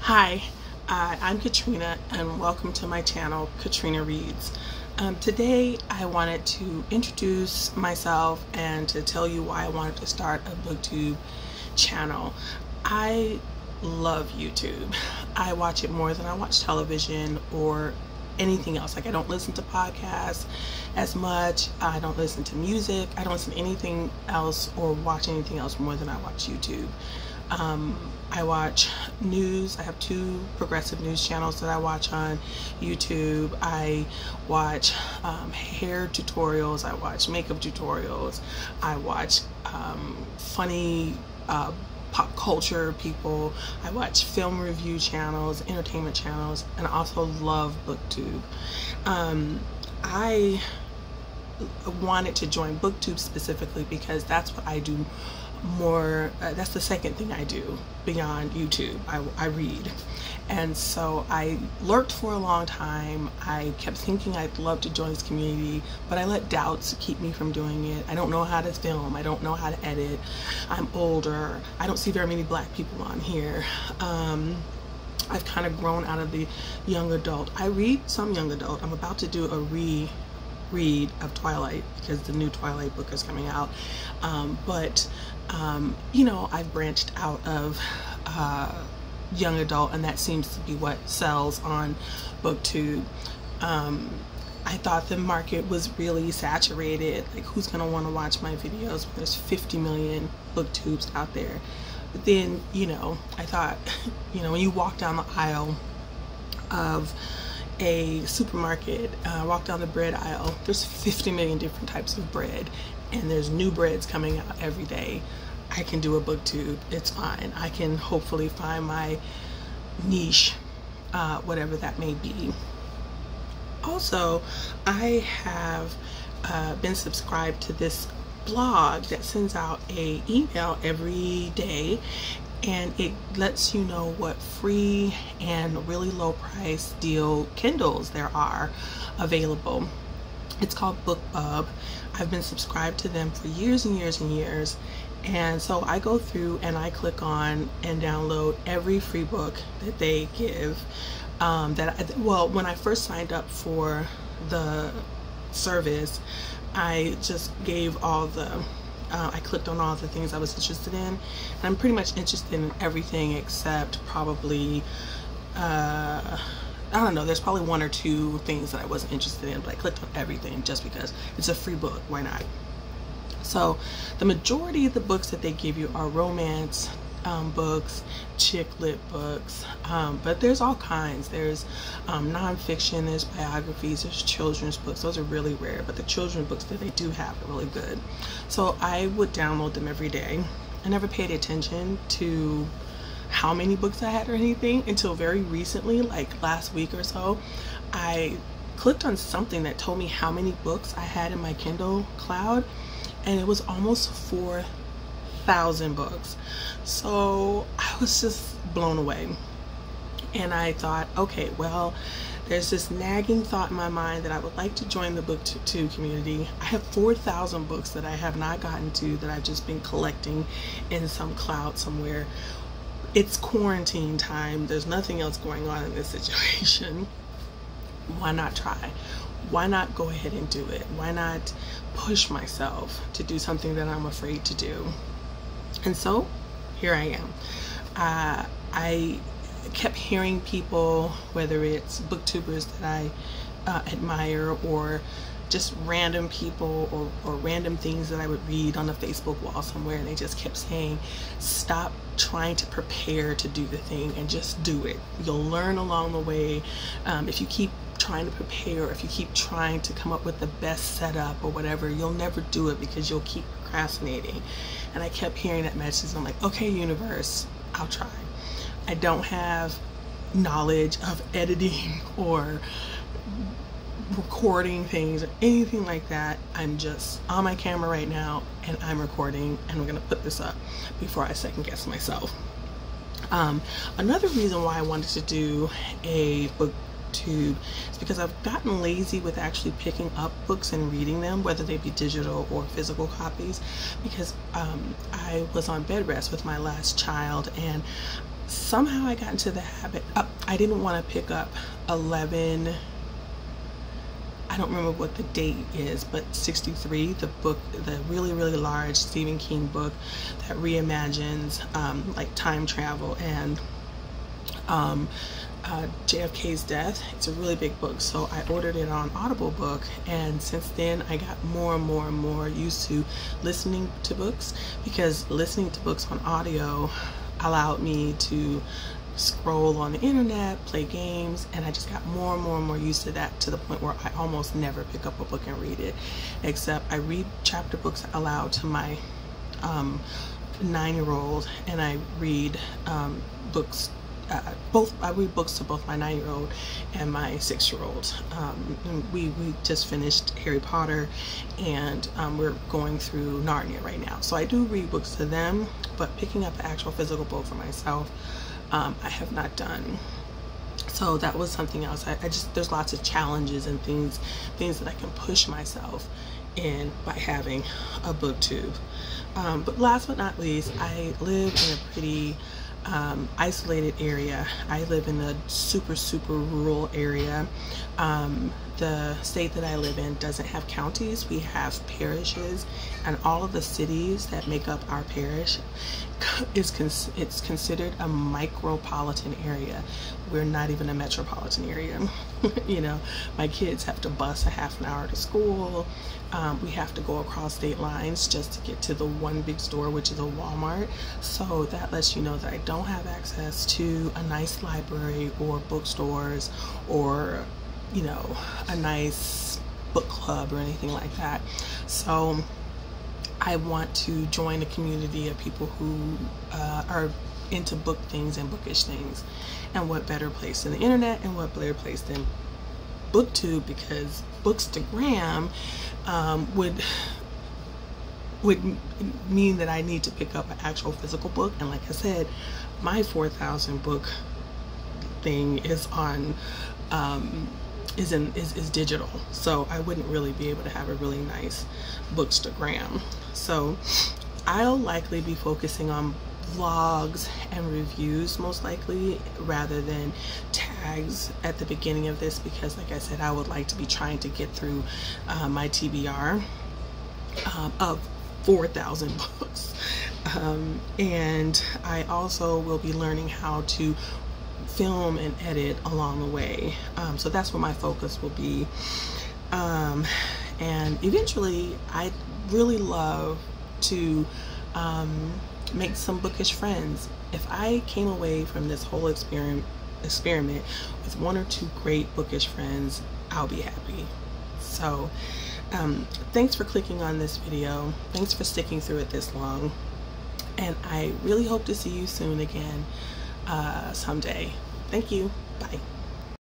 Hi, I'm Katrina and welcome to my channel, Katrina Reads. Today I wanted to introduce myself and to tell you why I wanted to start a Booktube channel. I love YouTube. I watch it more than I watch television or anything else. Like, I don't listen to podcasts as much. I don't listen to music. I don't listen to anything else or watch anything else more than I watch YouTube. I watch news. I have two progressive news channels that I watch on YouTube. I watch hair tutorials. I watch makeup tutorials. I watch funny pop culture people. I watch film review channels, entertainment channels, and I also love Booktube. I wanted to join Booktube specifically because that's what I do more. That's the second thing I do beyond YouTube. I read. And so I lurked for a long time. I kept thinking I'd love to join this community, but I let doubts keep me from doing it. I don't know how to film. I don't know how to edit. I'm older. I don't see very many black people on here. I've kind of grown out of the young adult. I read some young adult. I'm about to do a reread of Twilight because the new Twilight book is coming out. You know, I've branched out of young adult, and that seems to be what sells on Booktube. I thought the market was really saturated. Like, who's gonna want to watch my videos when there's 50 million Booktubes out there? But then, you know, I thought, you know, when you walk down the aisle of a supermarket, walk down the bread aisle, there's 50 million different types of bread, and there's new breads coming out every day. I can do a Booktube. It's fine. I can hopefully find my niche, whatever that may be. Also, I have been subscribed to this blog that sends out an email every day, and it lets you know what free and really low price deal Kindles there are available. It's called Booktube. I've been subscribed to them for years and years and years, and so I go through and I click on and download every free book that they give. Well, when I first signed up for the service, I just gave all the I clicked on all the things I was interested in, and I'm pretty much interested in everything except probably I don't know, there's probably one or two things that I wasn't interested in, but I clicked on everything just because it's a free book. Why not? So the majority of the books that they give you are romance books, chick lit books, but there's all kinds. There's nonfiction, there's biographies, there's children's books. Those are really rare, but the children's books that they do have are really good. So I would download them every day. I never paid attention to how many books I had or anything until very recently, like last week or so. I clicked on something that told me how many books I had in my Kindle Cloud, and it was almost 4,000 books. So I was just blown away, and I thought, okay, well, there's this nagging thought in my mind that I would like to join the Booktube community. I have 4,000 books that I have not gotten to, that I've just been collecting in some cloud somewhere. It's quarantine time. There's nothing else going on in this situation. Why not try? Why not go ahead and do it? Why not push myself to do something that I'm afraid to do? And so here I am. I kept hearing people, whether it's booktubers that I admire, or just random people, or random things that I would read on a Facebook wall somewhere, and they just kept saying, stop trying to prepare to do the thing and just do it. You'll learn along the way. If you keep trying to prepare, if you keep trying to come up with the best setup or whatever, you'll never do it because you'll keep procrastinating. And I kept hearing that message. I'm like, okay, universe, I'll try. I don't have knowledge of editing or recording things or anything like that. I'm just on my camera right now, and I'm recording, and I'm gonna put this up before I second guess myself. Another reason why I wanted to do a Booktube is because I've gotten lazy with actually picking up books and reading them, whether they be digital or physical copies, because I was on bed rest with my last child, and somehow I got into the habit. I didn't want to pick up 11. I don't remember what the date is, but 63, the book, the really, really large Stephen King book that reimagines like time travel and JFK's death. It's a really big book, so I ordered it on Audible Book, and since then I got more and more and more used to listening to books, because listening to books on audio allowed me to scroll on the internet, play games, and I just got more and more and more used to that, to the point where I almost never pick up a book and read it, except I read chapter books aloud to my 9-year-old, and I read books. I read books to both my 9-year-old and my 6-year-old. We just finished Harry Potter, and we're going through Narnia right now. So I do read books to them, but picking up an actual physical book for myself, I have not done. So that was something else. I just, there's lots of challenges and things that I can push myself in by having a booktube. But last but not least, I live in a pretty isolated area. I live in a super rural area. The state that I live in doesn't have counties. We have parishes, and all of the cities that make up our parish it's considered a micropolitan area. We're not even a metropolitan area. You know, my kids have to bus a half an hour to school. We have to go across state lines just to get to the one big store, which is a Walmart. So that lets you know that I don't have access to a nice library or bookstores, or, you know, a nice book club or anything like that. So I want to join a community of people who are into book things and bookish things. And what better place than the internet, and what better place than Booktube, because Bookstagram would mean that I need to pick up an actual physical book. And like I said, my 4,000 book thing is on is digital, so I wouldn't really be able to have a really nice Bookstagram. So I'll likely be focusing on vlogs and reviews, most likely, rather than tags at the beginning of this, because like I said, I would like to be trying to get through my TBR of 4,000 books. And I also will be learning how to film and edit along the way. So that's where my focus will be. And eventually, I'd really love to make some bookish friends. If I came away from this whole experiment with 1 or 2 great bookish friends, I'll be happy. So thanks for clicking on this video. Thanks for sticking through it this long. And I really hope to see you soon again, someday. Thank you. Bye.